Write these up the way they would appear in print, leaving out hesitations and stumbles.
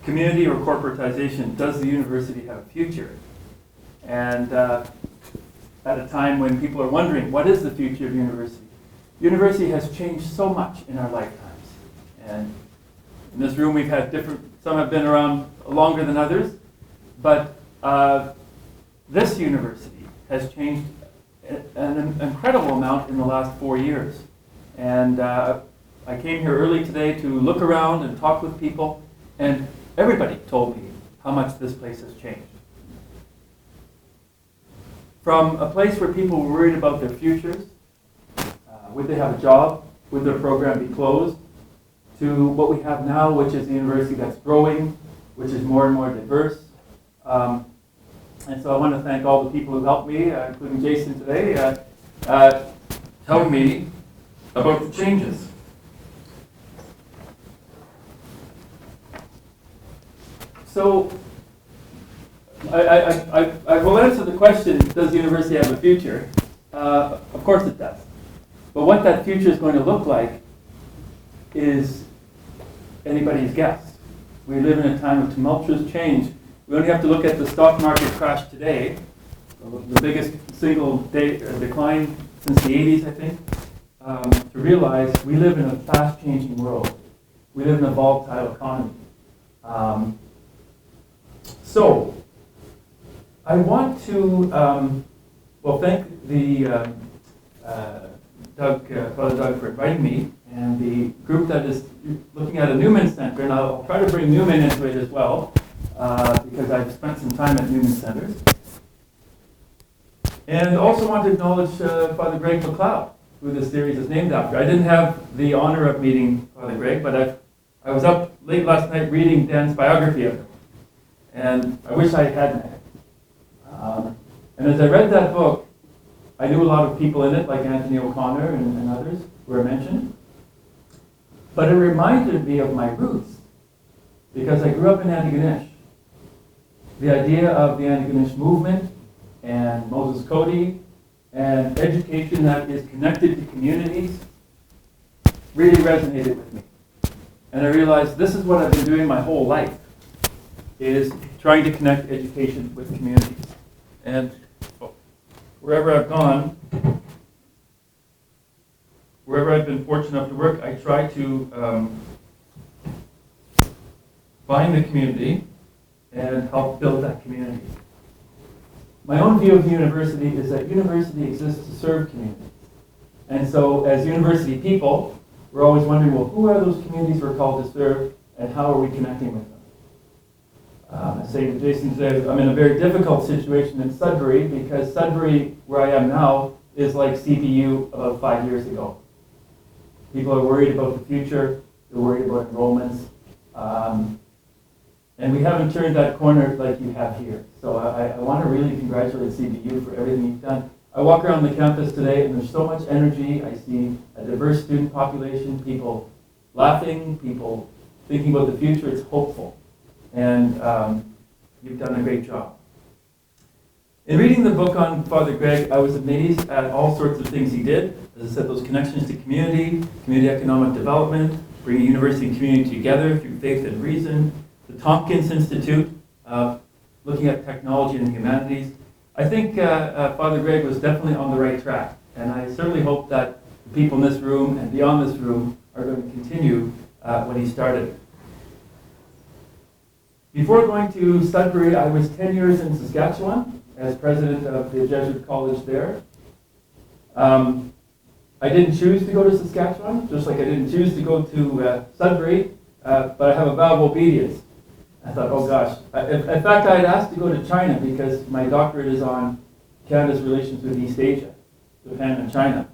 community or corporatization, does the university have a future? And at a time when people are wondering, what is the future of university? University has changed so much in our lifetimes. And in this room we've had some have been around longer than others, but this university has changed an incredible amount in the last 4 years. And I came here early today to look around and talk with people, and everybody told me how much this place has changed. From a place where people were worried about their futures, would they have a job, would their program be closed, to what we have now, which is a university that's growing, which is more and more diverse. And so I want to thank all the people who helped me, including Jason today, telling me about the changes. So I will answer the question, does the university have a future? Of course it does. But what that future is going to look like is anybody's guess. We live in a time of tumultuous change. We only have to look at the stock market crash today, the biggest single day decline since the 80s, I think, to realize we live in a fast-changing world. We live in a volatile economy. So, I want to thank the Father Doug for inviting me, and the group that is looking at a Newman Center, and I'll try to bring Newman into it as well, because I've spent some time at Newman Centers. And also want to acknowledge Father Greg MacLeod, who this series is named after. I didn't have the honor of meeting Father Greg, but I was up late last night reading Dan's biography of him, and I wish I had met him. And as I read that book, I knew a lot of people in it, like Anthony O'Connor and others who are mentioned. But it reminded me of my roots, because I grew up in Antigonish. The idea of the Antigonish movement and Moses Cody and education that is connected to communities really resonated with me. And I realized this is what I've been doing my whole life, is trying to connect education with communities. And wherever I've gone, wherever I've been fortunate enough to work, I try to find the community and help build that community. My own view of university is that university exists to serve communities. And so as university people, we're always wondering, well, who are those communities we're called to serve, and how are we connecting with them? I say to Jason today, I'm in a very difficult situation in Sudbury, because Sudbury, where I am now, is like CPU about 5 years ago. People are worried about the future, they're worried about enrollments, and we haven't turned that corner like you have here. So I want to really congratulate CBU for everything you've done. I walk around the campus today and there's so much energy. I see a diverse student population, people laughing, people thinking about the future. It's hopeful. And you've done a great job. In reading the book on Father Greg, I was amazed at all sorts of things he did. As I said, those connections to community economic development, bringing university and community together through faith and reason, the Tompkins Institute, looking at technology and the humanities. I think Father Greg was definitely on the right track, and I certainly hope that the people in this room and beyond this room are going to continue what he started. Before going to Sudbury, I was 10 years in Saskatchewan as president of the Jesuit College there. I didn't choose to go to Saskatchewan, just like I didn't choose to go to Sudbury, but I have a vow of obedience. I thought, oh gosh. In fact, I had asked to go to China because my doctorate is on Canada's relations with East Asia, Japan and China.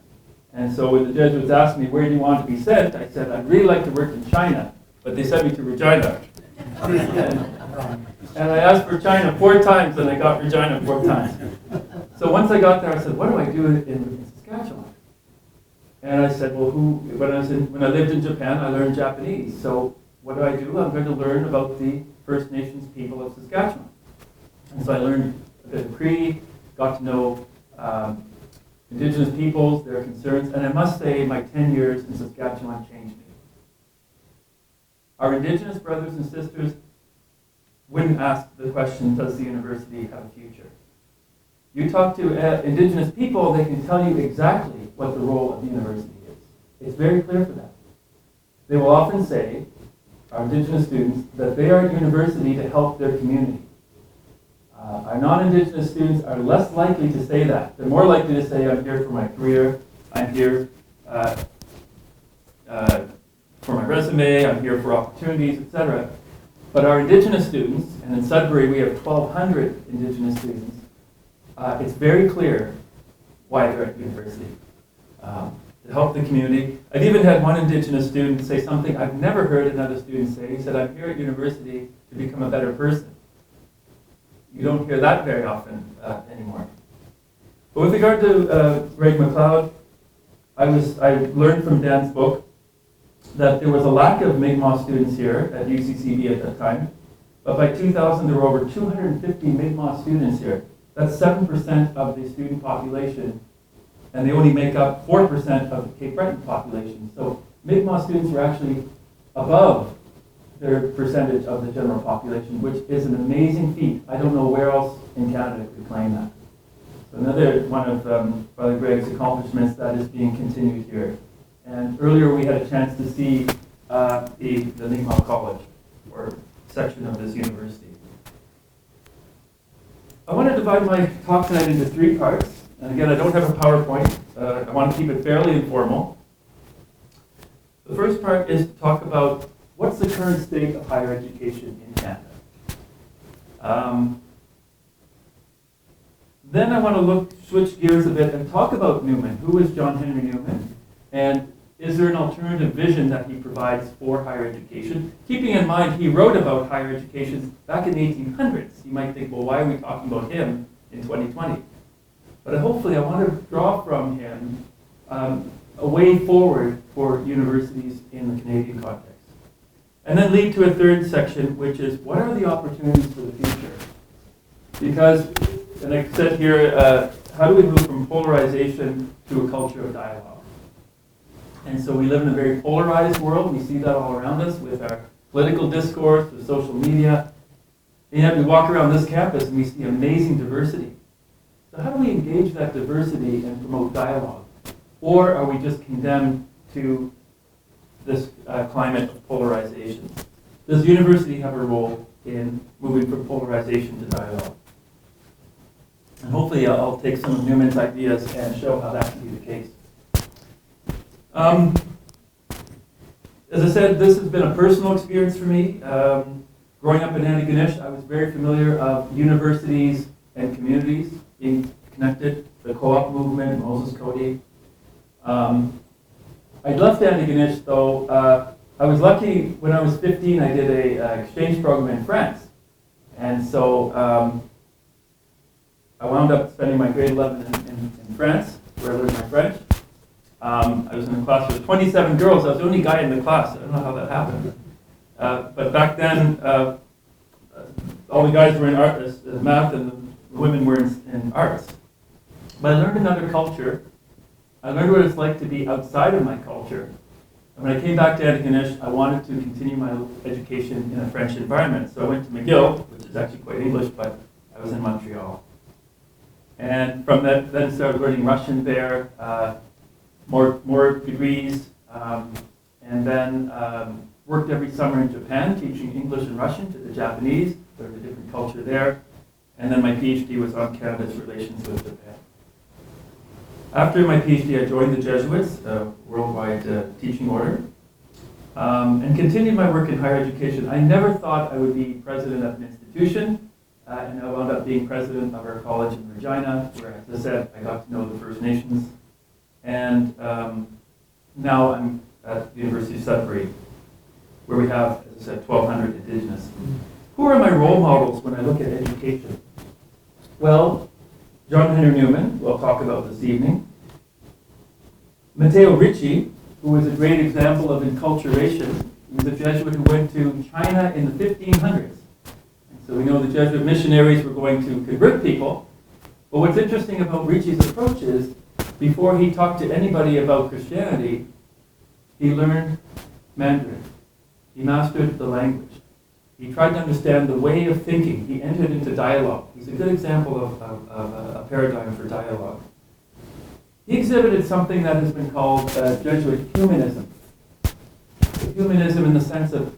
And so when the Jesuits asked me, where do you want to be sent? I said, I'd really like to work in China, but they sent me to Regina. And I asked for China 4 times, and I got Regina 4 times. So once I got there, I said, what do I do in Saskatchewan? And I said, well, when I lived in Japan, I learned Japanese. So what do? I'm going to learn about the First Nations people of Saskatchewan. And so I learned a bit of Cree, got to know Indigenous peoples, their concerns, and I must say my 10 years in Saskatchewan changed me. Our Indigenous brothers and sisters wouldn't ask the question, does the university have a future? You talk to Indigenous people, they can tell you exactly what the role of the university is. It's very clear for them. They will often say, our Indigenous students, that they are at university to help their community. Our non-Indigenous students are less likely to say that. They're more likely to say, I'm here for my career, I'm here for my resume, I'm here for opportunities, etc. But our Indigenous students, and in Sudbury we have 1,200 Indigenous students, it's very clear why they're at university. To help the community. I've even had one Indigenous student say something I've never heard another student say. He said, I'm here at university to become a better person. You don't hear that very often anymore. But with regard to Greg MacLeod, I learned from Dan's book that there was a lack of Mi'kmaq students here at UCCB at that time. But by 2000, there were over 250 Mi'kmaq students here. That's 7% of the student population, and they only make up 4% of the Cape Breton population. So Mi'kmaq students were actually above their percentage of the general population, which is an amazing feat. I don't know where else in Canada could claim that. So another one of Brother Greg's accomplishments that is being continued here. And earlier we had a chance to see the Mi'kmaq College, or section of this university. I want to divide my talk tonight into 3 parts. And again, I don't have a PowerPoint. I want to keep it fairly informal. The first part is to talk about what's the current state of higher education in Canada. Then I want to switch gears a bit and talk about Newman. Who is John Henry Newman? And is there an alternative vision that he provides for higher education? Keeping in mind he wrote about higher education back in the 1800s. You might think, well, why are we talking about him in 2020? But hopefully I want to draw from him a way forward for universities in the Canadian context. And then lead to a third section, which is what are the opportunities for the future? Because, and I said here, how do we move from polarization to a culture of dialogue? And so we live in a very polarized world. We see that all around us with our political discourse, with social media. And yet we walk around this campus and we see amazing diversity. So how do we engage that diversity and promote dialogue? Or are we just condemned to this climate of polarization? Does university have a role in moving from polarization to dialogue? And hopefully I'll take some of Newman's ideas and show how that can be the case. As I said, this has been a personal experience for me. Growing up in Antigonish, I was very familiar of universities and communities being connected, the co-op movement, Moses Cody. I left Antigonish, though. I was lucky when I was 15, I did an exchange program in France. And so I wound up spending my grade 11 in France, where I learned my French. I was in a class with 27 girls. I was the only guy in the class. I don't know how that happened. But back then, all the guys were in art, math, and the women were in arts. But I learned another culture. I learned what it's like to be outside of my culture. And when I came back to Antigonish, I wanted to continue my education in a French environment. So I went to McGill, which is actually quite English, but I was in Montreal. And from that, then started learning Russian there, more degrees, and then worked every summer in Japan, teaching English and Russian to the Japanese, learned a different culture there. And then my PhD was on Canada's relations with Japan. After my PhD, I joined the Jesuits, a worldwide teaching order, and continued my work in higher education. I never thought I would be president of an institution, and I wound up being president of our college in Regina, where, as I said, I got to know the First Nations. And now I'm at the University of Sudbury, where we have, as I said, 1,200 Indigenous. Who are my role models when I look at education? Well, John Henry Newman, who I'll talk about this evening. Matteo Ricci, who was a great example of enculturation. He was a Jesuit who went to China in the 1500s. And so we know the Jesuit missionaries were going to convert people. But what's interesting about Ricci's approach is, before he talked to anybody about Christianity, he learned Mandarin. He mastered the language. He tried to understand the way of thinking. He entered into dialogue. He's a good example of a paradigm for dialogue. He exhibited something that has been called Jesuit humanism. Humanism in the sense of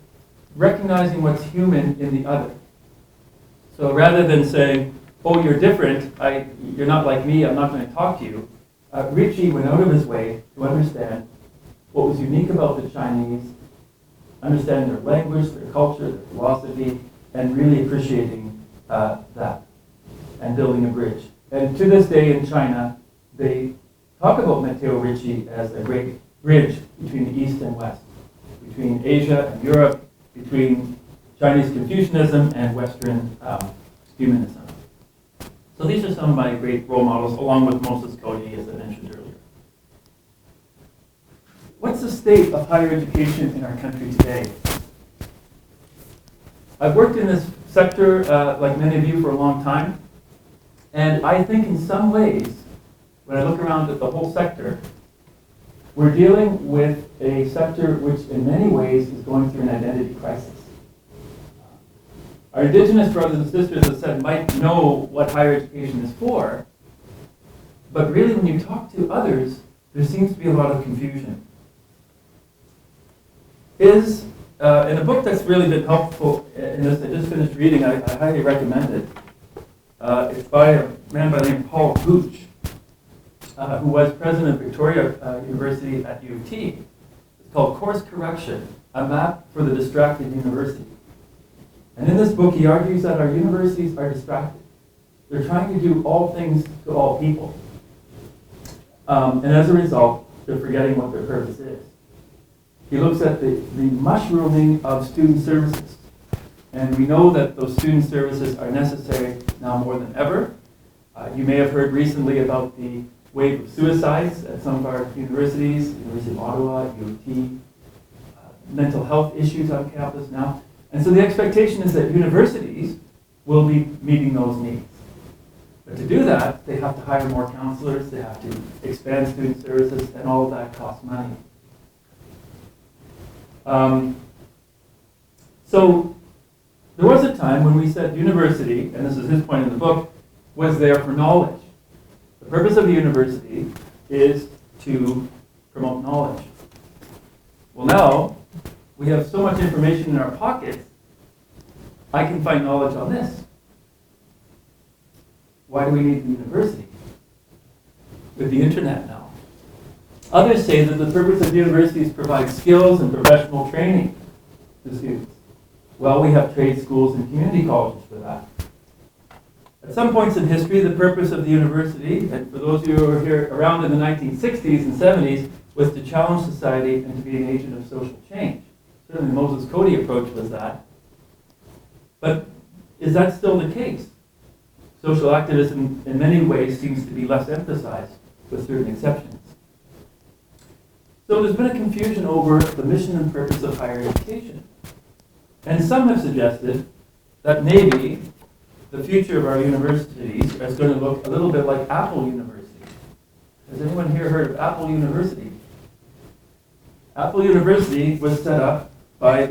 recognizing what's human in the other. So rather than saying, oh, you're different, you're not like me, I'm not going to talk to you, Ritchie went out of his way to understand what was unique about the Chinese, understanding their language, their culture, their philosophy, and really appreciating that and building a bridge. And to this day in China, they talk about Matteo Ritchie as a great bridge between the East and West, between Asia and Europe, between Chinese Confucianism and Western humanism. So these are some of my great role models, along with Moses Cody, as I mentioned earlier. What's the state of higher education in our country today? I've worked in this sector, like many of you, for a long time, and I think in some ways, when I look around at the whole sector, we're dealing with a sector which in many ways is going through an identity crisis. Our Indigenous brothers and sisters, as I said, might know what higher education is for, but really when you talk to others, there seems to be a lot of confusion. In a book that's really been helpful in this, I just finished reading, I highly recommend it. It's by a man by the name of Paul Gooch, who was president of Victoria University at U of T. It's called Course Correction, a map for the distracted university. And in this book, he argues that our universities are distracted. They're trying to do all things to all people. And as a result, they're forgetting what their purpose is. He looks at the mushrooming of student services. And we know that those student services are necessary now more than ever. You may have heard recently about the wave of suicides at some of our universities, University of Ottawa, U of T, mental health issues on campus now. And so the expectation is that universities will be meeting those needs. But to do that, they have to hire more counselors, they have to expand student services, and all of that costs money. So there was a time when we said university, and this is his point in the book, was there for knowledge. The purpose of the university is to promote knowledge. Well, now we have so much information in our pockets, I can find knowledge on this. Why do we need the university? With the internet now. Others say that the purpose of universities provide skills and professional training to students. Well, we have trade schools and community colleges for that. At some points in history, the purpose of the university, and for those of you who were here around in the 1960s and 70s, was to challenge society and to be an agent of social change. Certainly the Moses Cody approach was that. But is that still the case? Social activism in many ways seems to be less emphasized, with certain exceptions. So there's been a confusion over the mission and purpose of higher education. And some have suggested that maybe the future of our universities is going to look a little bit like Apple University. Has anyone here heard of Apple University? Apple University was set up by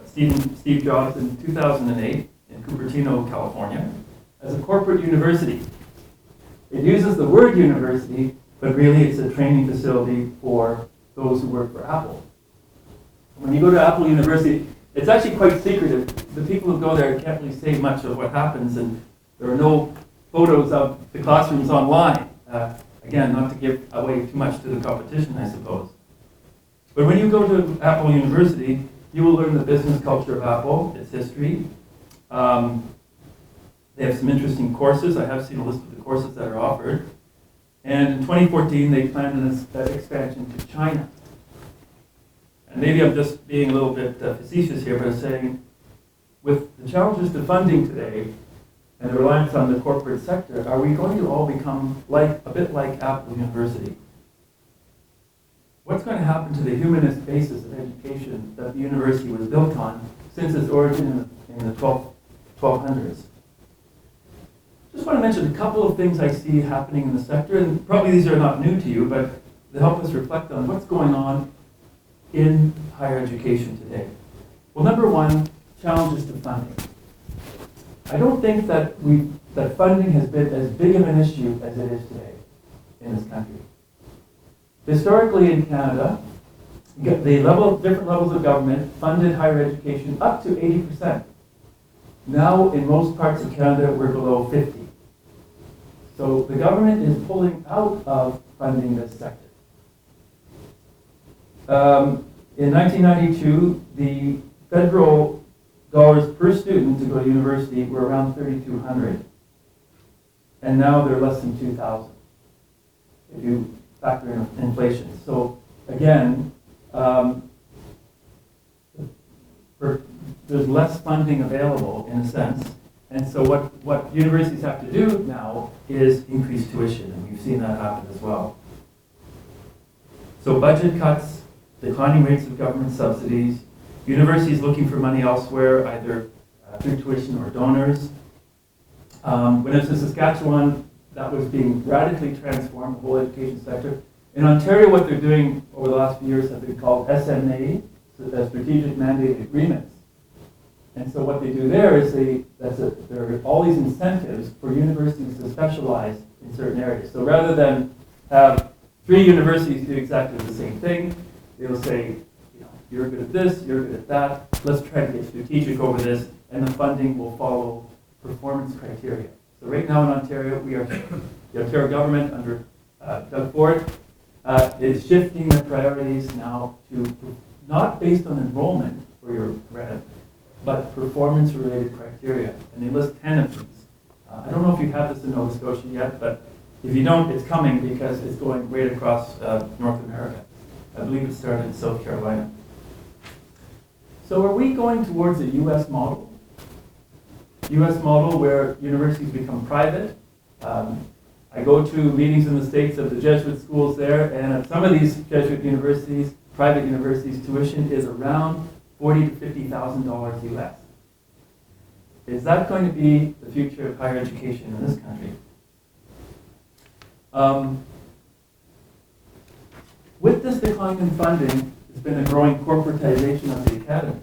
Steve Jobs in 2008 in Cupertino, California, as a corporate university. It uses the word university, but really it's a training facility for those who work for Apple. When you go to Apple University, it's actually quite secretive. The people who go there can't really say much of what happens, and there are no photos of the classrooms online. Again, not to give away too much to the competition, I suppose. But when you go to Apple University, you will learn the business culture of Apple, its history. They have some interesting courses. I have seen a list of the courses that are offered. And in 2014, they planned an expansion to China. And maybe I'm just being a little bit facetious here, but I'm saying, with the challenges to funding today and the reliance on the corporate sector, are we going to all become a bit like Apple University? What's going to happen to the humanist basis of education that the university was built on since its origin in the 1200s? Just want to mention a couple of things I see happening in the sector, and probably these are not new to you, but to help us reflect on what's going on in higher education today. Well, number one, challenges to funding. I don't think that funding has been as big of an issue as it is today in this country. Historically in Canada, the different levels of government funded higher education up to 80%. Now, in most parts of Canada, we're below 50%. So the government is pulling out of funding this sector. In 1992, the federal dollars per student to go to university were around $3,200. And now they're less than $2,000 if you factor in inflation. So again, there's less funding available in a sense. And so what universities have to do now is increase tuition, and we've seen that happen as well. So budget cuts, declining rates of government subsidies, universities looking for money elsewhere, either through tuition or donors. When I was in Saskatchewan, that was being radically transformed, the whole education sector. In Ontario, what they're doing over the last few years have been called SMA, so Strategic Mandate Agreements. And so what they do there is there are all these incentives for universities to specialize in certain areas. So rather than have 3 universities do exactly the same thing, they'll say, you're good at this, you're good at that, let's try to get strategic over this, and the funding will follow performance criteria. So right now in Ontario, the Ontario government under Doug Ford is shifting the priorities now to not based on enrollment for your grant, but performance-related criteria, and they list 10 of these. I don't know if you have this in Nova Scotia yet, but if you don't, it's coming because it's going right across North America. I believe it started in South Carolina. So are we going towards a U.S. model? U.S. model where universities become private. I go to meetings in the States of the Jesuit schools there, and at some of these Jesuit universities, private universities, tuition is around $40,000 to $50,000 US. Is that going to be the future of higher education in this country? With this decline in funding, there's been a growing corporatization of the academy.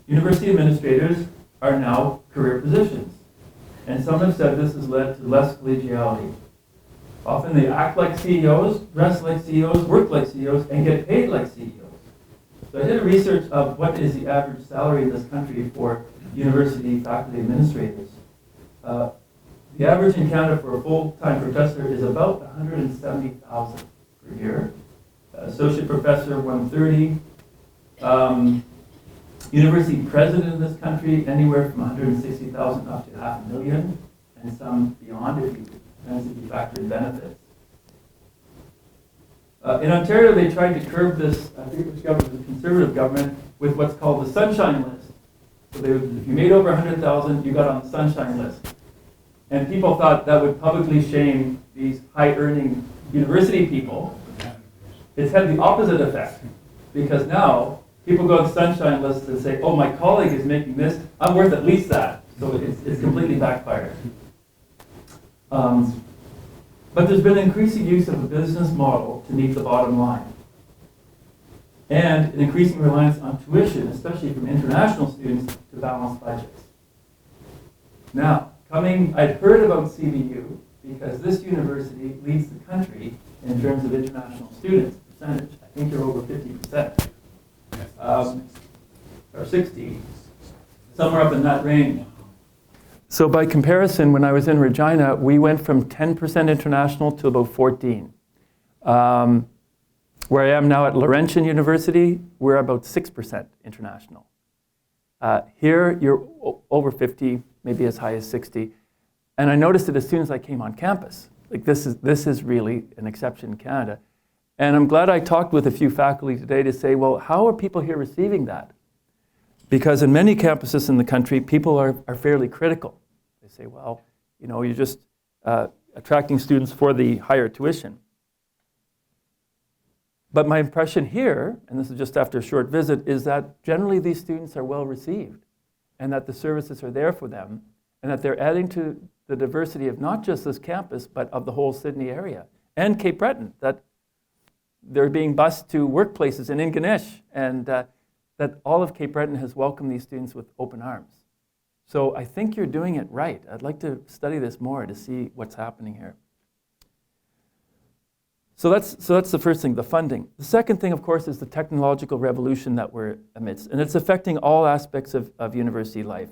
University administrators are now career positions. And some have said this has led to less collegiality. Often they act like CEOs, dress like CEOs, work like CEOs, and get paid like CEOs. So I did a research of what is the average salary in this country for university faculty administrators. The average in Canada for a full-time professor is about $170,000 per year. Associate professor, $130,000. University president in this country, anywhere from $160,000 up to $500,000, and some beyond if you factor in benefits. In Ontario, they tried to curb this, I think it was government, the Conservative government, with what's called the Sunshine List. So if you made over $100,000, you got on the Sunshine List. And people thought that would publicly shame these high-earning university people. It's had the opposite effect, because now people go on the Sunshine List and say, oh, my colleague is making this, I'm worth at least that. So it's completely backfired. But there's been increasing use of a business model to meet the bottom line. And an increasing reliance on tuition, especially from international students, to balance budgets. Now, I'd heard about CBU because this university leads the country in terms of international students percentage. I think they're over 50%. Or 60, somewhere up in that range. So by comparison, when I was in Regina, we went from 10% international to about 14. Where I am now at Laurentian University, we're about 6% international. Here, you're over 50, maybe as high as 60. And I noticed it as soon as I came on campus. Like this is really an exception in Canada. And I'm glad I talked with a few faculty today to say, well, how are people here receiving that? Because in many campuses in the country, people are fairly critical. They say, well, you're just attracting students for the higher tuition. But my impression here, and this is just after a short visit, is that generally these students are well received and that the services are there for them and that they're adding to the diversity of not just this campus, but of the whole Sydney area and Cape Breton, that they're being bused to workplaces in Ingonish, and that that all of Cape Breton has welcomed these students with open arms. So I think you're doing it right. I'd like to study this more to see what's happening here. So that's the first thing, the funding. The second thing, of course, is the technological revolution that we're amidst, and it's affecting all aspects of university life.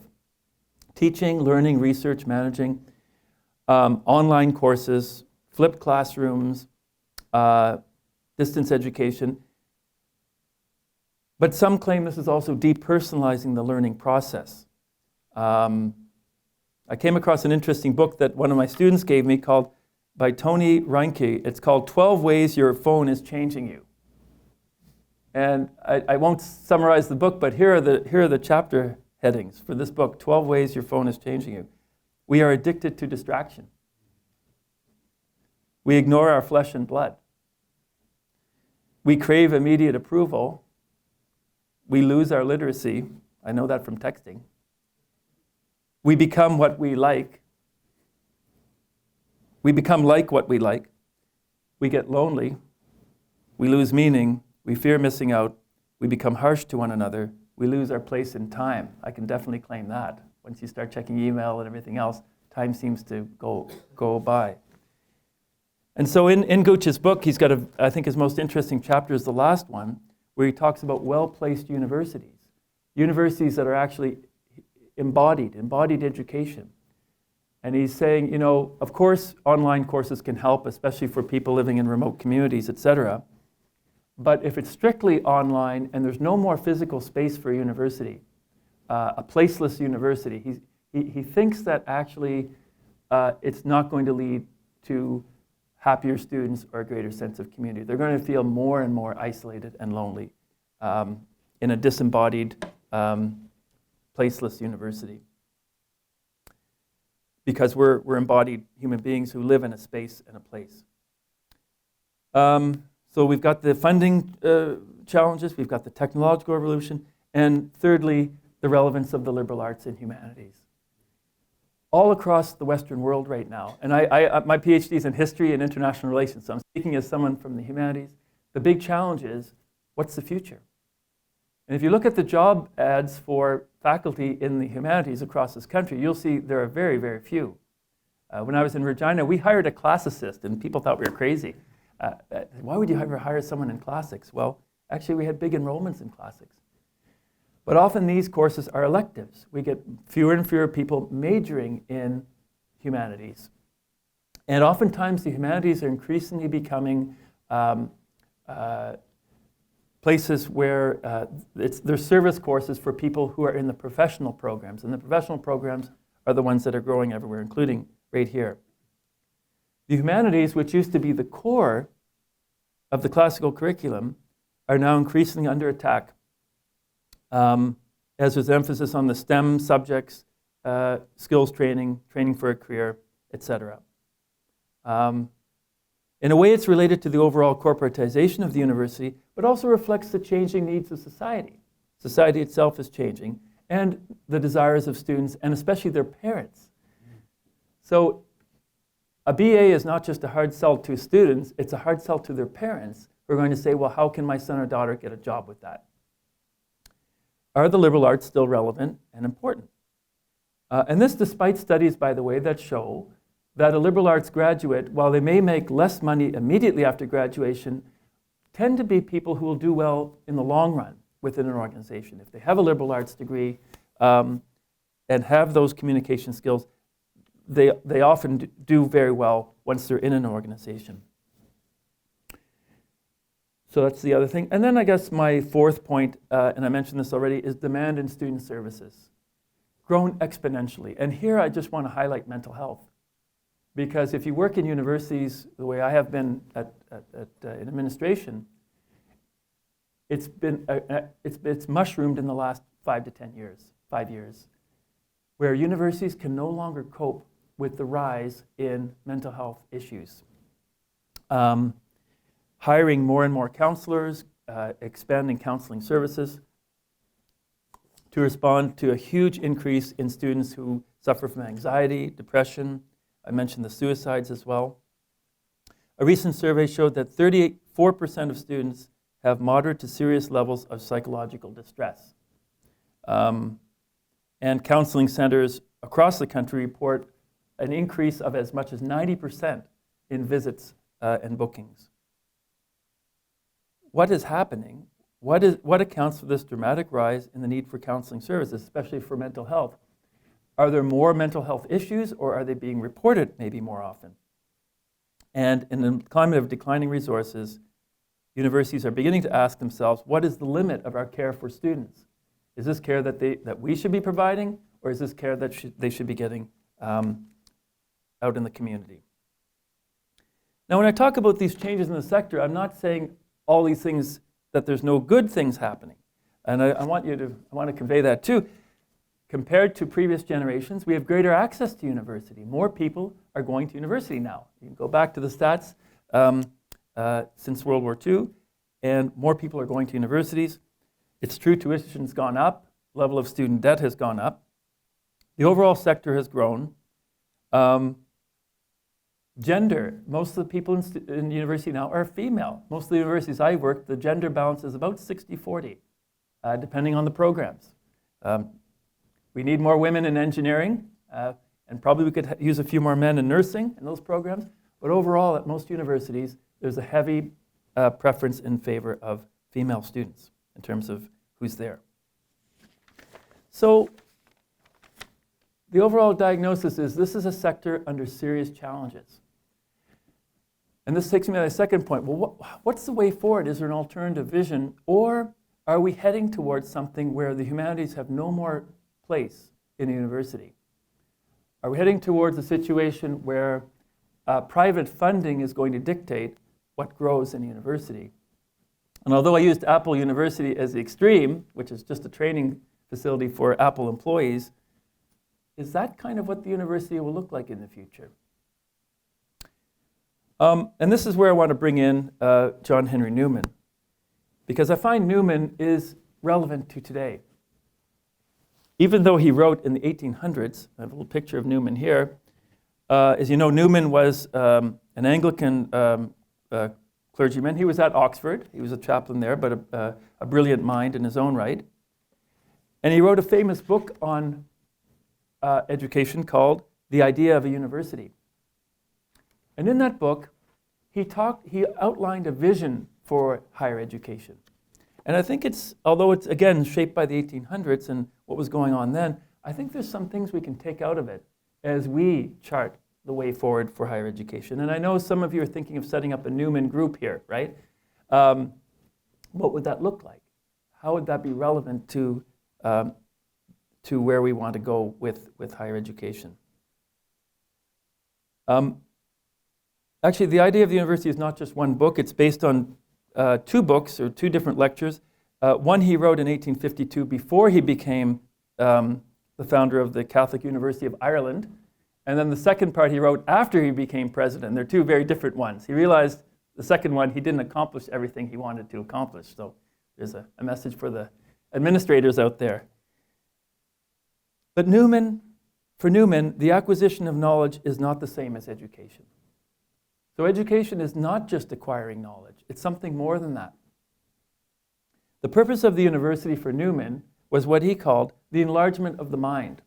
Teaching, learning, research, managing, online courses, flipped classrooms, distance education. But some claim this is also depersonalizing the learning process. I came across an interesting book that one of my students gave me by Tony Reinke. It's called 12 Ways Your Phone is Changing You. And I won't summarize the book, but here are the chapter headings for this book, 12 Ways Your Phone is Changing You. We are addicted to distraction. We ignore our flesh and blood. We crave immediate approval. We lose our literacy. I know that from texting. We become what we like. We become like what we like. We get lonely. We lose meaning. We fear missing out. We become harsh to one another. We lose our place in time. I can definitely claim that. Once you start checking email and everything else, time seems to go by. And so in Gooch's book, he's got I think his most interesting chapter is the last one, where he talks about well-placed universities. Universities that are actually embodied education. And he's saying, of course, online courses can help, especially for people living in remote communities, etc. But if it's strictly online and there's no more physical space for a university, a placeless university, he thinks that actually it's not going to lead to happier students or a greater sense of community. They're going to feel more and more isolated and lonely in a disembodied, placeless university. Because we're embodied human beings who live in a space and a place. So we've got the funding challenges, we've got the technological revolution, and thirdly, the relevance of the liberal arts and humanities. All across the Western world right now, and my PhD is in history and international relations, so I'm speaking as someone from the humanities. The big challenge is, what's the future? And if you look at the job ads for faculty in the humanities across this country, you'll see there are very, very few. When I was in Regina, we hired a classicist, and people thought we were crazy. Why would you ever hire someone in classics? Well, actually, we had big enrollments in classics. But often these courses are electives. We get fewer and fewer people majoring in humanities. And oftentimes the humanities are increasingly becoming places where they're service courses for people who are in the professional programs. And the professional programs are the ones that are growing everywhere, including right here. The humanities, which used to be the core of the classical curriculum, are now increasingly under attack. As there's emphasis on the STEM subjects, skills training, training for a career, etc. In a way, it's related to the overall corporatization of the university, but also reflects the changing needs of society. Society itself is changing, and the desires of students, and especially their parents. So a BA is not just a hard sell to students, it's a hard sell to their parents who are going to say, well, how can my son or daughter get a job with that? Are the liberal arts still relevant and important? And this despite studies, by the way, that show that a liberal arts graduate, while they may make less money immediately after graduation, tend to be people who will do well in the long run within an organization. If they have a liberal arts degree and have those communication skills, they often do very well once they're in an organization. So that's the other thing. And then I guess my fourth point, and I mentioned this already, is demand in student services. Grown exponentially. And here I just want to highlight mental health. Because if you work in universities the way I have been in administration, it's mushroomed in the last 5 years, where universities can no longer cope with the rise in mental health issues. Hiring more and more counselors, expanding counseling services to respond to a huge increase in students who suffer from anxiety, depression. I mentioned the suicides as well. A recent survey showed that 34% of students have moderate to serious levels of psychological distress. And counseling centers across the country report an increase of as much as 90% in visits and bookings. What is happening? What accounts for this dramatic rise in the need for counseling services, especially for mental health? Are there more mental health issues, or are they being reported maybe more often? And in a climate of declining resources, universities are beginning to ask themselves, what is the limit of our care for students? Is this care that we should be providing, or is this care that they should be getting out in the community? Now, when I talk about these changes in the sector, I'm not saying all these things, that there's no good things happening. And I want to convey that too. Compared to previous generations, we have greater access to university. More people are going to university now. You can go back to the stats since World War II, and more people are going to universities. It's true, tuition's gone up, level of student debt has gone up. The overall sector has grown. Gender, most of the people in university now are female. Most of the universities I work, the gender balance is about 60-40, depending on the programs. We need more women in engineering, and probably we could use a few more men in nursing in those programs. But overall, at most universities, there's a heavy preference in favor of female students in terms of who's there. So the overall diagnosis is this is a sector under serious challenges. And this takes me to the second point. Well, what's the way forward? Is there an alternative vision? Or are we heading towards something where the humanities have no more place in a university? Are we heading towards a situation where private funding is going to dictate what grows in a university? And although I used Apple University as the extreme, which is just a training facility for Apple employees, is that kind of what the university will look like in the future? And this is where I want to bring in John Henry Newman, because I find Newman is relevant to today. Even though he wrote in the 1800s, I have a little picture of Newman here. As you know, Newman was an Anglican clergyman. He was at Oxford. He was a chaplain there, but a brilliant mind in his own right. And he wrote a famous book on education called The Idea of a University. And in that book, he outlined a vision for higher education. And I think although it's, again, shaped by the 1800s and what was going on then, I think there's some things we can take out of it as we chart the way forward for higher education. And I know some of you are thinking of setting up a Newman group here, right? What would that look like? How would that be relevant to where we want to go with higher education? Actually, the idea of the university is not just one book. It's based on two books, or two different lectures. One he wrote in 1852 before he became the founder of the Catholic University of Ireland. And then the second part he wrote after he became president. They're two very different ones. He realized the second one, he didn't accomplish everything he wanted to accomplish. So there's a message for the administrators out there. But for Newman, the acquisition of knowledge is not the same as education. So education is not just acquiring knowledge. It's something more than that. The purpose of the university for Newman was what he called the enlargement of the mind.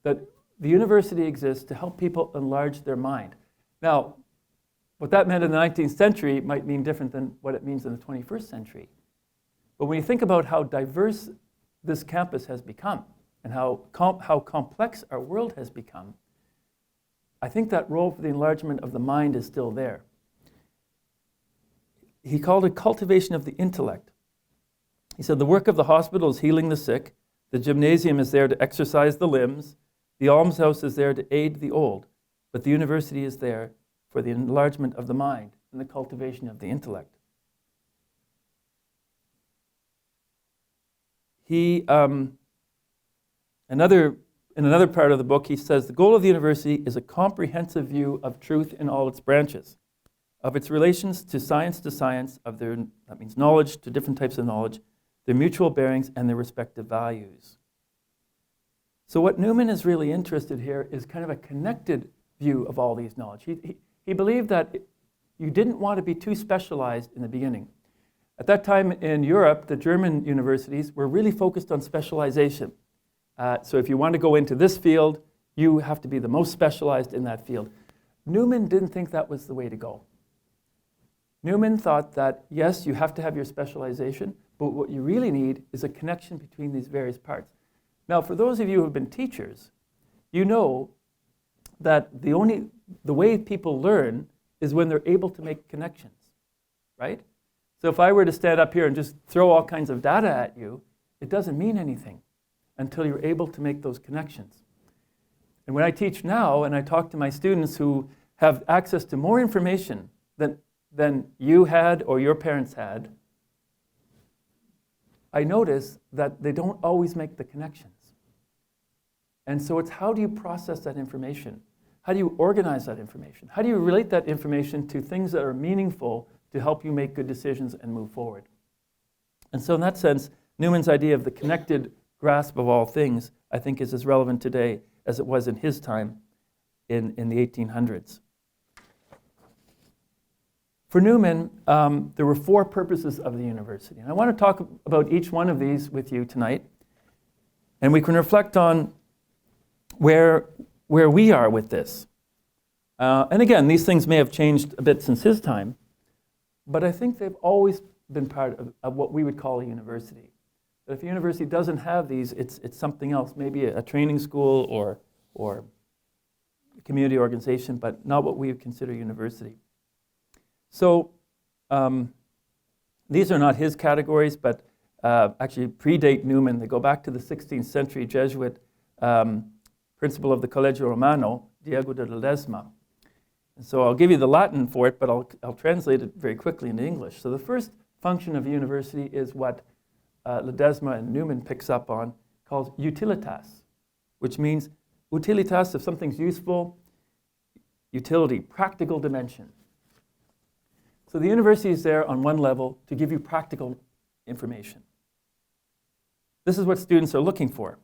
That the university exists to help people enlarge their mind. Now, what that meant in the 19th century might mean different than what it means in the 21st century. But when you think about how diverse this campus has become and how complex our world has become, I think that role for the enlargement of the mind is still there. He called it cultivation of the intellect. He said the work of the hospital is healing the sick, the gymnasium is there to exercise the limbs, the almshouse is there to aid the old, but the university is there for the enlargement of the mind and the cultivation of the intellect. In another part of the book, he says, the goal of the university is a comprehensive view of truth in all its branches, of its relations to science, that means knowledge to different types of knowledge, their mutual bearings, and their respective values. So what Newman is really interested here is kind of a connected view of all these knowledge. He believed that you didn't want to be too specialized in the beginning. At that time in Europe, the German universities were really focused on specialization. So if you want to go into this field, you have to be the most specialized in that field. Newman didn't think that was the way to go. Newman thought that, yes, you have to have your specialization, but what you really need is a connection between these various parts. Now, for those of you who have been teachers, you know that the way people learn is when they're able to make connections, right? So if I were to stand up here and just throw all kinds of data at you, it doesn't mean anything until you're able to make those connections. And when I teach now and I talk to my students who have access to more information than you had or your parents had, I notice that they don't always make the connections. And so it's how do you process that information? How do you organize that information? How do you relate that information to things that are meaningful to help you make good decisions and move forward? And so in that sense, Newman's idea of the connected grasp of all things, I think, is as relevant today as it was in his time in the 1800s. For Newman, there were 4 purposes of the university. And I want to talk about each one of these with you tonight. And we can reflect on where we are with this. And again, these things may have changed a bit since his time, but I think they've always been part of what we would call a university. But if a university doesn't have these, it's something else, maybe a training school or a community organization, but not what we would consider university. So these are not his categories, but actually predate Newman. They go back to the 16th century Jesuit principle of the Collegio Romano, Diego de Ledesma. And so I'll give you the Latin for it, but I'll translate it very quickly into English. So the first function of a university is what Ledesma and Newman picks up on, called utilitas, which means utilitas, if something's useful, utility, practical dimension. So the university is there on one level to give you practical information. This is what students are looking for.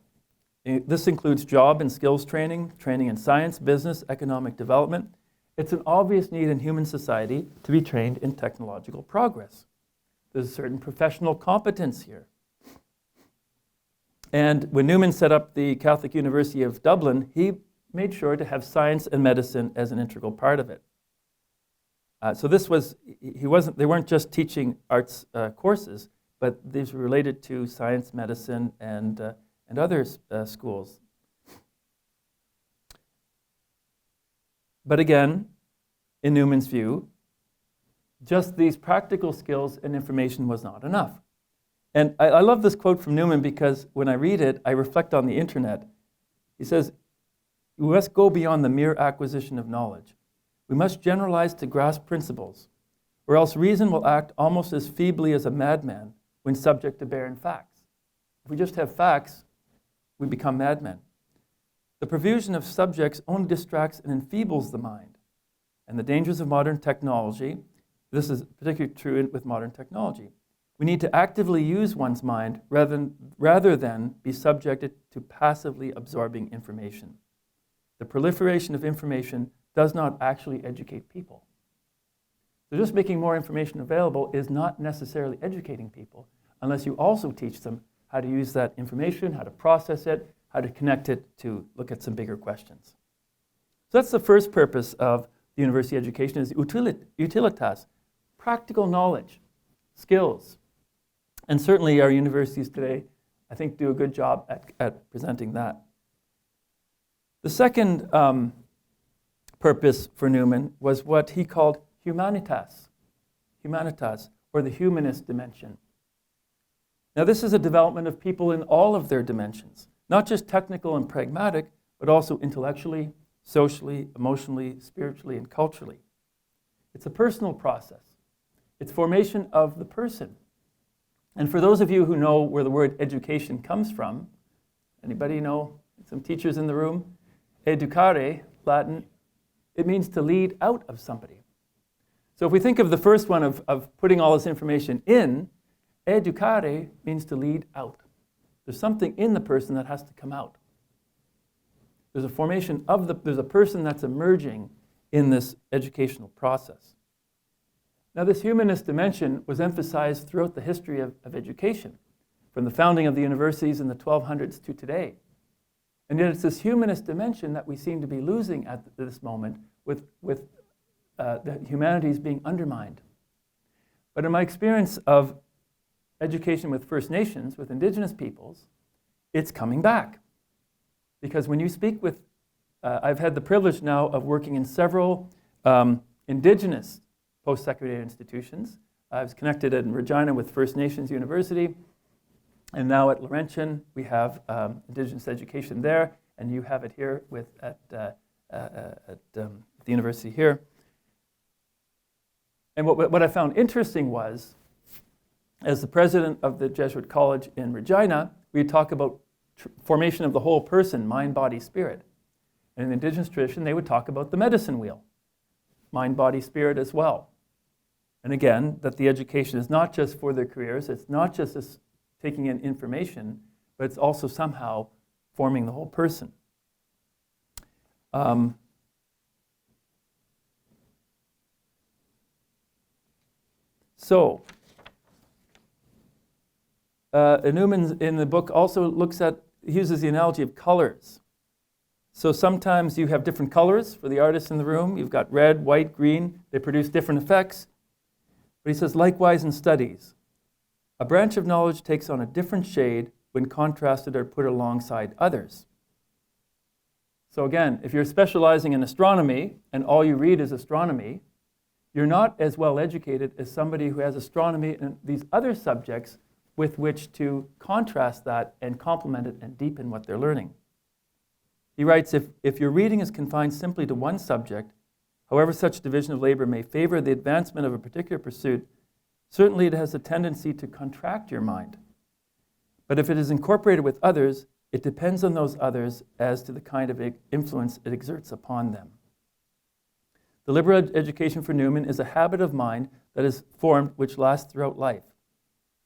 This includes job and skills training, training in science, business, economic development. It's an obvious need in human society to be trained in technological progress. There's a certain professional competence here. And when Newman set up the Catholic University of Dublin, he made sure to have science and medicine as an integral part of it. So this was, they weren't just teaching arts courses, but these were related to science, medicine, and other schools. But again, in Newman's view, just these practical skills and information was not enough. And I love this quote from Newman because when I read it, I reflect on the internet. He says, "We must go beyond the mere acquisition of knowledge. We must generalize to grasp principles, or else reason will act almost as feebly as a madman when subject to barren facts." If we just have facts, we become madmen. The profusion of subjects only distracts and enfeebles the mind. And the dangers of modern technology, this is particularly true with modern technology. We need to actively use one's mind rather than be subjected to passively absorbing information. The proliferation of information does not actually educate people. So just making more information available is not necessarily educating people unless you also teach them how to use that information, how to process it, how to connect it to look at some bigger questions. So that's the first purpose of the university education, is utilitas, practical knowledge, skills. And certainly our universities today, I think, do a good job at presenting that. The second purpose for Newman was what he called humanitas, or the humanist dimension. Now this is a development of people in all of their dimensions, not just technical and pragmatic, but also intellectually, socially, emotionally, spiritually, and culturally. It's a personal process. It's formation of the person. And for those of you who know where the word education comes from, anybody know? Some teachers in the room? Educare, Latin, it means to lead out of somebody. So if we think of the first one of putting all this information in, educare means to lead out. There's something in the person that has to come out. There's a formation of there's a person that's emerging in this educational process. Now, this humanist dimension was emphasized throughout the history of education, from the founding of the universities in the 1200s to today. And yet it's this humanist dimension that we seem to be losing at this moment with the humanities being undermined. But in my experience of education with First Nations, with Indigenous peoples, it's coming back. Because when you speak with, I've had the privilege now of working in several Indigenous post-secondary institutions. I was connected in Regina with First Nations University, and now at Laurentian we have Indigenous education there, and you have it here at the university here. And what I found interesting was, as the president of the Jesuit College in Regina, we talk about formation of the whole person, mind, body, spirit. And in the Indigenous tradition, they would talk about the medicine wheel, mind, body, spirit as well. And again, that the education is not just for their careers, it's not just this taking in information, but it's also somehow forming the whole person. Newman in the book also uses the analogy of colors. So sometimes you have different colors for the artists in the room. You've got red, white, green. They produce different effects. But he says, likewise in studies, a branch of knowledge takes on a different shade when contrasted or put alongside others. So again, if you're specializing in astronomy and all you read is astronomy, you're not as well educated as somebody who has astronomy and these other subjects with which to contrast that and complement it and deepen what they're learning. He writes, if your reading is confined simply to one subject, however such division of labor may favor the advancement of a particular pursuit, certainly it has a tendency to contract your mind. But if it is incorporated with others, it depends on those others as to the kind of influence it exerts upon them. The liberal education for Newman is a habit of mind that is formed which lasts throughout life,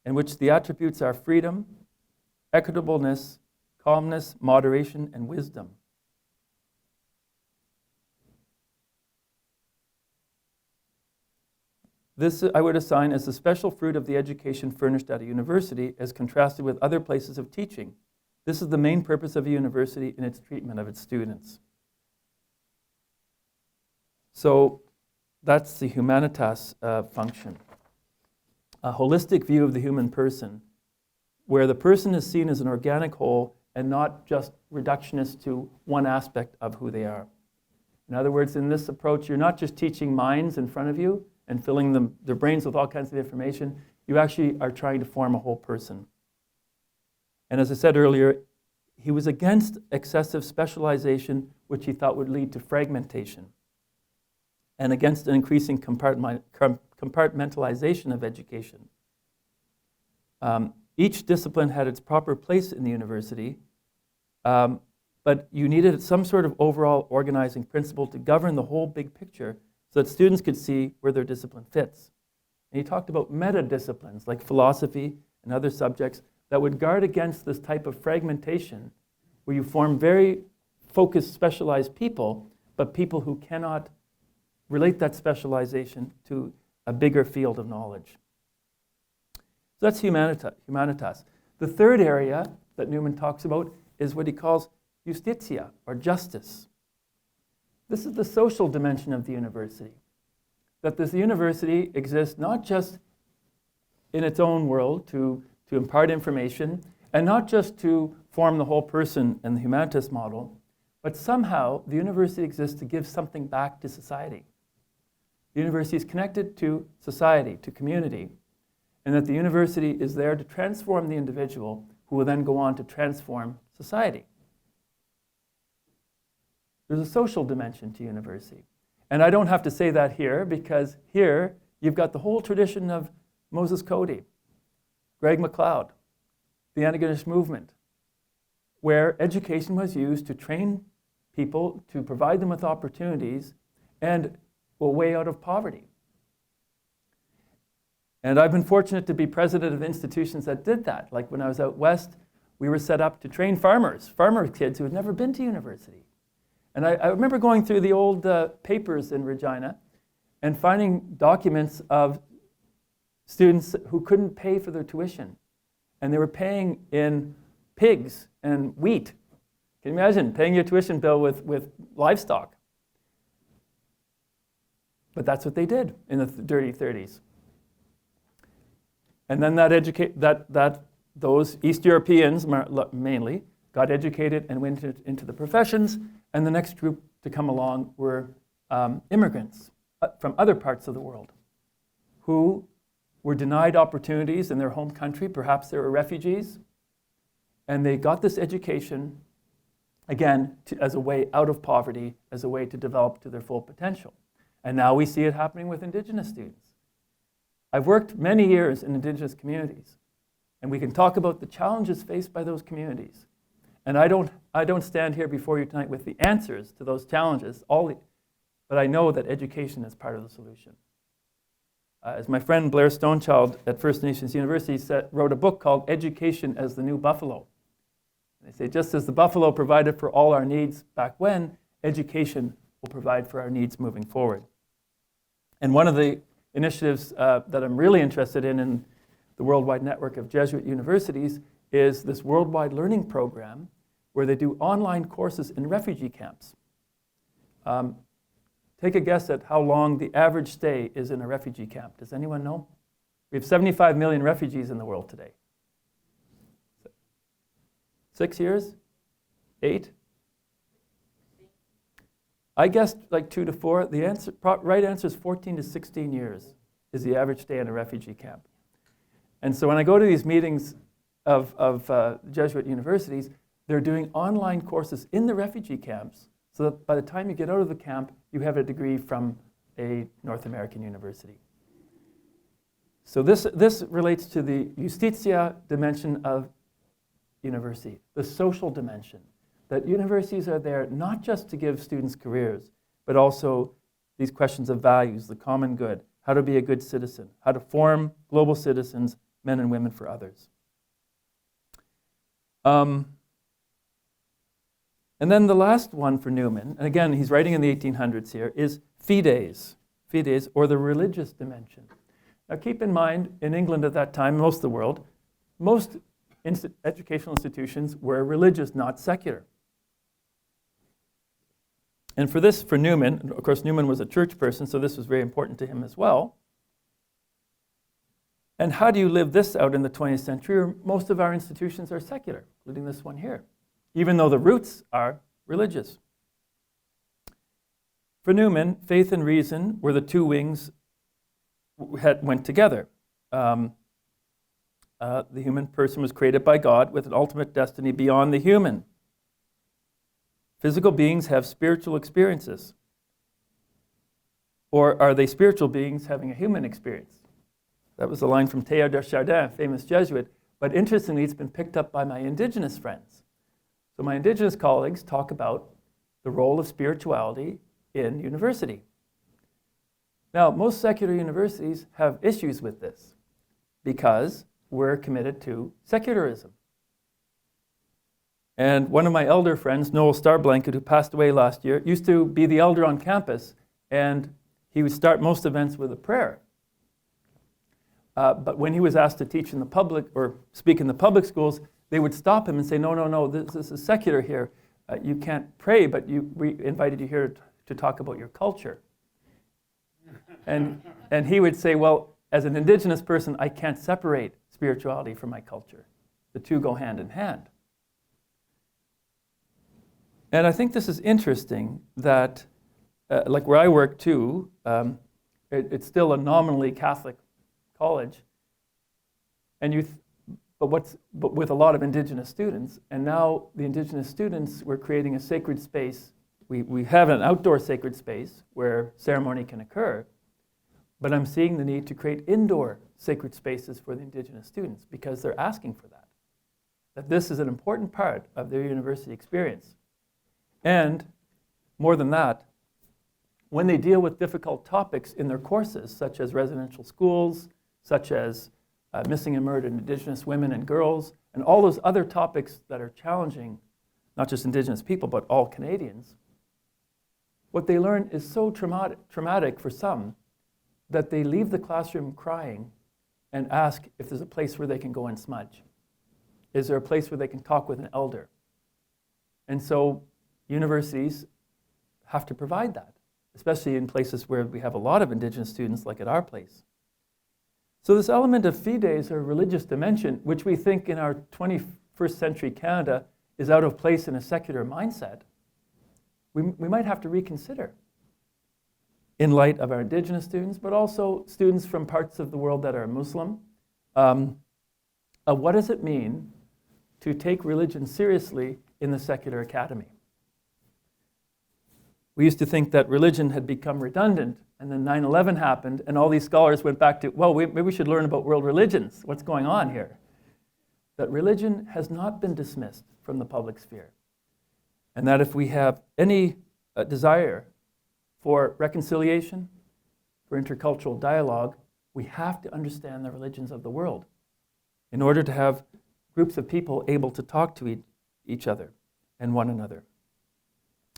in which the attributes are freedom, equitableness, calmness, moderation, and wisdom. This I would assign as the special fruit of the education furnished at a university as contrasted with other places of teaching. This is the main purpose of a university in its treatment of its students. So that's the Humanitas function. A holistic view of the human person, where the person is seen as an organic whole and not just reductionist to one aspect of who they are. In other words, in this approach, you're not just teaching minds in front of you and filling their brains with all kinds of information. You actually are trying to form a whole person. And as I said earlier, he was against excessive specialization, which he thought would lead to fragmentation, and against an increasing compartmentalization of education. Each discipline had its proper place in the university, but you needed some sort of overall organizing principle to govern the whole big picture so that students could see where their discipline fits. And he talked about meta-disciplines like philosophy and other subjects that would guard against this type of fragmentation where you form very focused, specialized people, but people who cannot relate that specialization to a bigger field of knowledge. So that's humanitas. The third area that Newman talks about is what he calls justitia, or justice. This is the social dimension of the university. That this university exists not just in its own world to impart information, and not just to form the whole person in the Humanitas model, but somehow the university exists to give something back to society. The university is connected to society, to community, and that the university is there to transform the individual who will then go on to transform society. There's a social dimension to university. And I don't have to say that here, because here you've got the whole tradition of Moses Cody, Greg MacLeod, the Antigonish movement, where education was used to train people, to provide them with opportunities, and a way out of poverty. And I've been fortunate to be president of institutions that did that. Like when I was out west, we were set up to train farmer kids who had never been to university. And I remember going through the old papers in Regina, and finding documents of students who couldn't pay for their tuition. And they were paying in pigs and wheat. Can you imagine paying your tuition bill with livestock? But that's what they did in the dirty 30s. And then those East Europeans mainly got educated and went into the professions, and the next group to come along were immigrants from other parts of the world who were denied opportunities in their home country. Perhaps they were refugees, and they got this education, again, as a way out of poverty, as a way to develop to their full potential. And now we see it happening with Indigenous students. I've worked many years in Indigenous communities, and we can talk about the challenges faced by those communities. And I don't stand here before you tonight with the answers to those challenges, but I know that education is part of the solution. As my friend Blair Stonechild at First Nations University wrote a book called Education as the New Buffalo. And they say, just as the buffalo provided for all our needs back when, education will provide for our needs moving forward. And one of the initiatives that I'm really interested in the worldwide network of Jesuit universities is this worldwide learning program where they do online courses in refugee camps. Take a guess at how long the average stay is in a refugee camp. Does anyone know? We have 75 million refugees in the world today. 6 years? 8? I guessed like 2 to 4. The right answer is 14 to 16 years is the average stay in a refugee camp. And so when I go to these meetings of Jesuit universities, they're doing online courses in the refugee camps so that by the time you get out of the camp, you have a degree from a North American university. So this relates to the Justitia dimension of university, the social dimension, that universities are there not just to give students careers, but also these questions of values, the common good, how to be a good citizen, how to form global citizens, men and women for others. And then the last one for Newman, and again, he's writing in the 1800s here, is fides, or the religious dimension. Now keep in mind, in England at that time, most of the world, most educational institutions were religious, not secular. And for Newman, of course Newman was a church person, so this was very important to him as well. And how do you live this out in the 20th century? Most of our institutions are secular, including this one here, even though the roots are religious. For Newman, faith and reason were the two wings went together. The human person was created by God with an ultimate destiny beyond the human. Physical beings have spiritual experiences. Or are they spiritual beings having a human experience? That was a line from Teilhard de Chardin, famous Jesuit, but interestingly, it's been picked up by my Indigenous friends. So my Indigenous colleagues talk about the role of spirituality in university. Now, most secular universities have issues with this because we're committed to secularism. And one of my elder friends, Noel Starblanket, who passed away last year, used to be the elder on campus, and he would start most events with a prayer. But when he was asked to teach in the public or speak in the public schools, they would stop him and say, no, this is secular here. You can't pray, but we invited you here to talk about your culture. And he would say, well, as an Indigenous person, I can't separate spirituality from my culture. The two go hand in hand. And I think this is interesting that, like where I work too, it's still a nominally Catholic college, and but with a lot of Indigenous students, and now the Indigenous students, we're creating a sacred space. We have an outdoor sacred space where ceremony can occur, but I'm seeing the need to create indoor sacred spaces for the Indigenous students because they're asking for that. That this is an important part of their university experience. And more than that, when they deal with difficult topics in their courses, such as residential schools, such as missing and murdered Indigenous women and girls, and all those other topics that are challenging, not just Indigenous people, but all Canadians, what they learn is so traumatic for some that they leave the classroom crying and ask if there's a place where they can go and smudge. Is there a place where they can talk with an elder? And so universities have to provide that, especially in places where we have a lot of Indigenous students, like at our place. So this element of fides, or religious dimension, which we think in our 21st century Canada is out of place in a secular mindset, we might have to reconsider in light of our Indigenous students, but also students from parts of the world that are Muslim. What does it mean to take religion seriously in the secular academy? We used to think that religion had become redundant, and then 9/11 happened, and all these scholars went back to, well, maybe we should learn about world religions. What's going on here? That religion has not been dismissed from the public sphere, and that if we have any desire for reconciliation, for intercultural dialogue, we have to understand the religions of the world in order to have groups of people able to talk to each other and one another.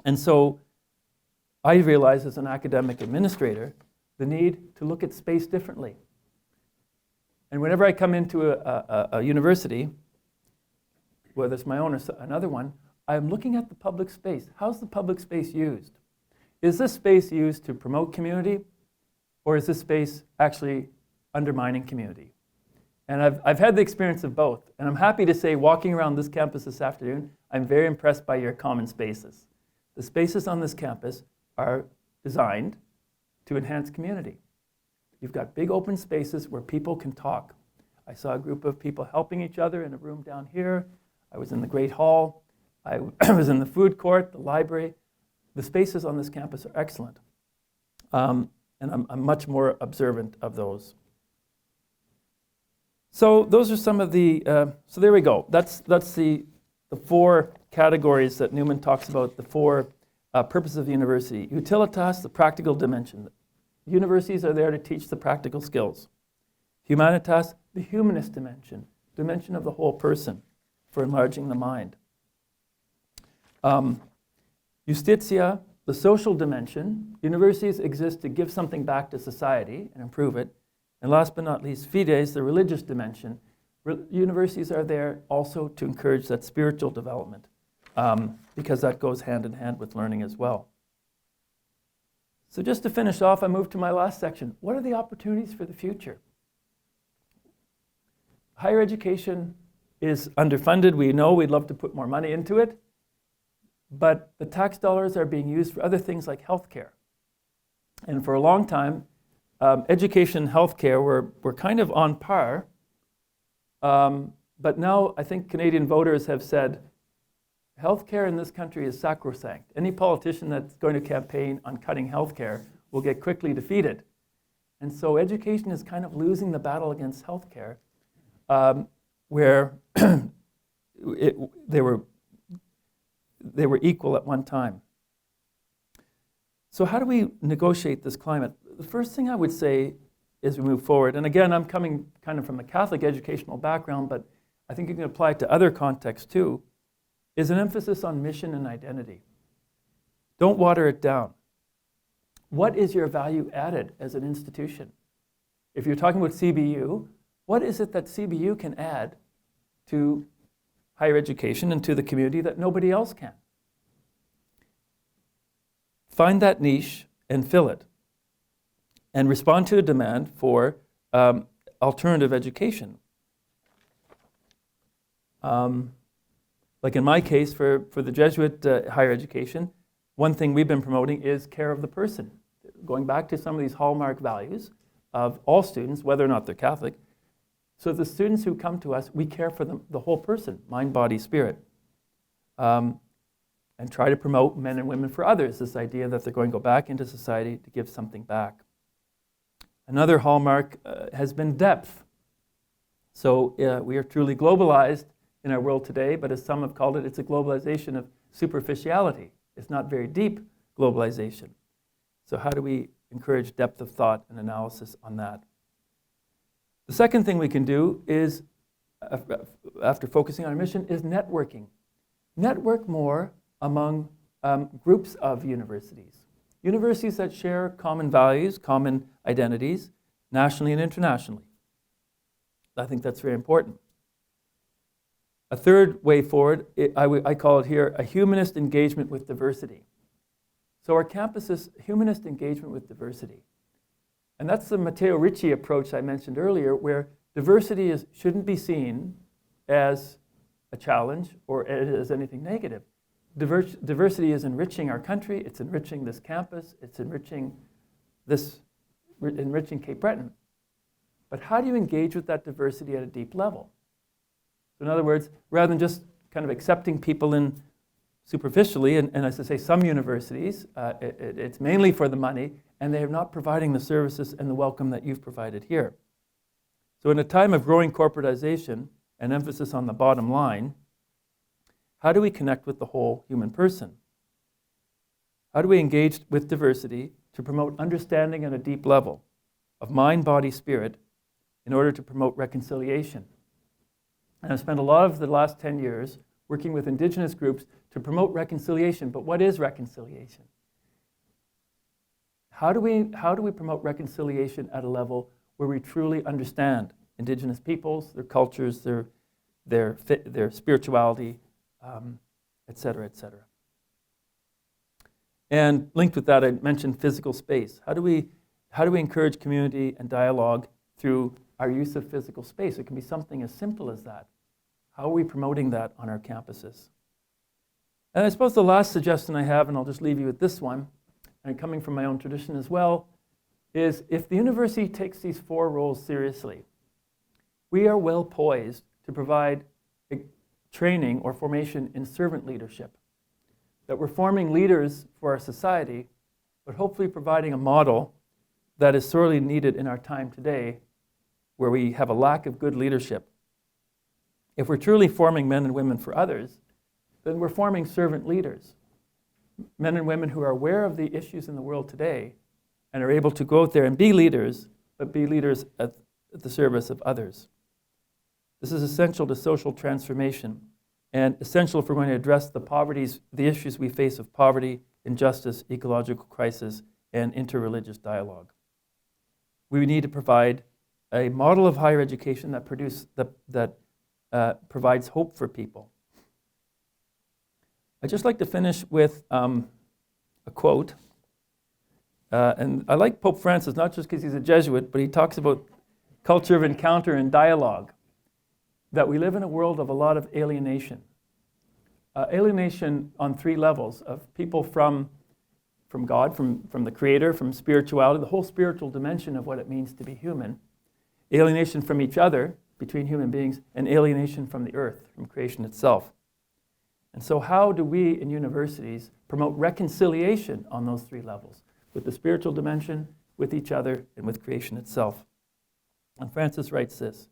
And so I realize as an academic administrator the need to look at space differently. And whenever I come into a university, whether it's my own or another one, I'm looking at the public space. How's the public space used? Is this space used to promote community, or is this space actually undermining community? And I've had the experience of both. And I'm happy to say, walking around this campus this afternoon, I'm very impressed by your common spaces. The spaces on this campus are designed to enhance community. You've got big open spaces where people can talk. I saw a group of people helping each other in a room down here. I was in the Great Hall. I was in the food court, the library. The spaces on this campus are excellent. And I'm much more observant of those. So those are some of the, so there we go. That's the four categories that Newman talks about, the four purposes of the university. Utilitas, the practical dimension. Universities are there to teach the practical skills. Humanitas, the humanist dimension of the whole person for enlarging the mind. Justitia, the social dimension. Universities exist to give something back to society and improve it. And last but not least, fides, the religious dimension. Universities are there also to encourage that spiritual development, because that goes hand in hand with learning as well. So just to finish off, I move to my last section. What are the opportunities for the future? Higher education is underfunded. We know we'd love to put more money into it, but the tax dollars are being used for other things like healthcare. And for a long time, education and healthcare were kind of on par, but now I think Canadian voters have said, healthcare in this country is sacrosanct. Any politician that's going to campaign on cutting healthcare will get quickly defeated. And so education is kind of losing the battle against healthcare, where they were equal at one time. So how do we negotiate this climate? The first thing I would say as we move forward, and again, I'm coming kind of from a Catholic educational background, but I think you can apply it to other contexts too, is an emphasis on mission and identity. Don't water it down. What is your value added as an institution? If you're talking about CBU, what is it that CBU can add to higher education and to the community that nobody else can? Find that niche and fill it, and respond to a demand for alternative education. Like in my case, for the Jesuit higher education, one thing we've been promoting is care of the person. Going back to some of these hallmark values of all students, whether or not they're Catholic. So the students who come to us, we care for them, the whole person, mind, body, spirit. And try to promote men and women for others, this idea that they're going to go back into society to give something back. Another hallmark has been depth. So we are truly globalized in our world today, but as some have called it, it's a globalization of superficiality. It's not very deep globalization. So how do we encourage depth of thought and analysis on that? The second thing we can do is, after focusing on our mission, is networking. Network more among groups of universities. Universities that share common values, common identities, nationally and internationally. I think that's very important. A third way forward, I call it here a humanist engagement with diversity. So our campus is humanist engagement with diversity. And that's the Matteo Ricci approach I mentioned earlier, where diversity shouldn't be seen as a challenge or as anything negative. Diversity is enriching our country, it's enriching this campus, it's enriching Cape Breton. But how do you engage with that diversity at a deep level? So in other words, rather than just kind of accepting people in superficially, and as I say, some universities, it's mainly for the money, and they are not providing the services and the welcome that you've provided here. So in a time of growing corporatization and emphasis on the bottom line, how do we connect with the whole human person? How do we engage with diversity to promote understanding on a deep level of mind, body, spirit in order to promote reconciliation? And I've spent a lot of the last 10 years working with Indigenous groups to promote reconciliation. But what is reconciliation? How do we promote reconciliation at a level where we truly understand Indigenous peoples, their cultures, their spirituality, et cetera, et cetera? And linked with that, I mentioned physical space. How do we encourage community and dialogue through our use of physical space? It can be something as simple as that. How are we promoting that on our campuses? And I suppose the last suggestion I have, and I'll just leave you with this one, and coming from my own tradition as well, is if the university takes these 4 roles seriously, we are well poised to provide training or formation in servant leadership. That we're forming leaders for our society, but hopefully providing a model that is sorely needed in our time today, where we have a lack of good leadership. If we're truly forming men and women for others, then we're forming servant leaders. Men and women who are aware of the issues in the world today and are able to go out there and be leaders, but be leaders at the service of others. This is essential to social transformation and essential if we're going to address the issues we face of poverty, injustice, ecological crisis, and interreligious dialogue. We need to provide a model of higher education that provides hope for people. I'd just like to finish with a quote. And I like Pope Francis, not just because he's a Jesuit, but he talks about culture of encounter and dialogue, that we live in a world of a lot of alienation. Alienation on 3 levels, of people from God, from the Creator, from spirituality, the whole spiritual dimension of what it means to be human. Alienation from each other, between human beings, and alienation from the earth, from creation itself. And so how do we in universities promote reconciliation on those 3 levels, with the spiritual dimension, with each other, and with creation itself? And Francis writes this: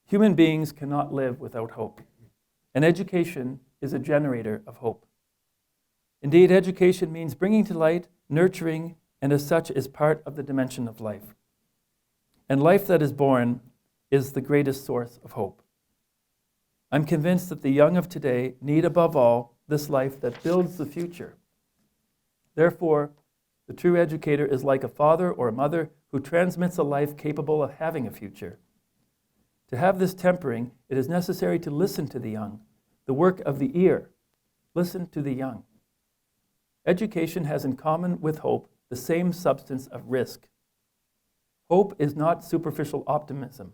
human beings cannot live without hope, and education is a generator of hope. Indeed, education means bringing to light, nurturing, and as such is part of the dimension of life. And life that is born is the greatest source of hope. I'm convinced that the young of today need above all this life that builds the future. Therefore, the true educator is like a father or a mother who transmits a life capable of having a future. To have this tempering, it is necessary to listen to the young, the work of the ear. Listen to the young. Education has in common with hope the same substance of risk. Hope is not superficial optimism,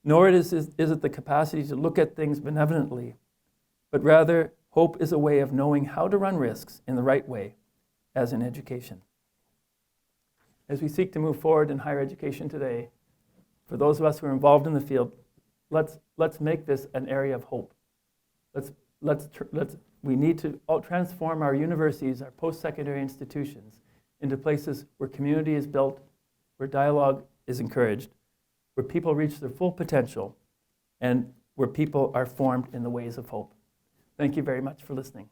nor is it the capacity to look at things benevolently, but rather hope is a way of knowing how to run risks in the right way, as in education. As we seek to move forward in higher education today, for those of us who are involved in the field, let's make this an area of hope. We need to transform our universities, our post-secondary institutions, into places where community is built, where dialogue is encouraged, where people reach their full potential, and where people are formed in the ways of hope. Thank you very much for listening.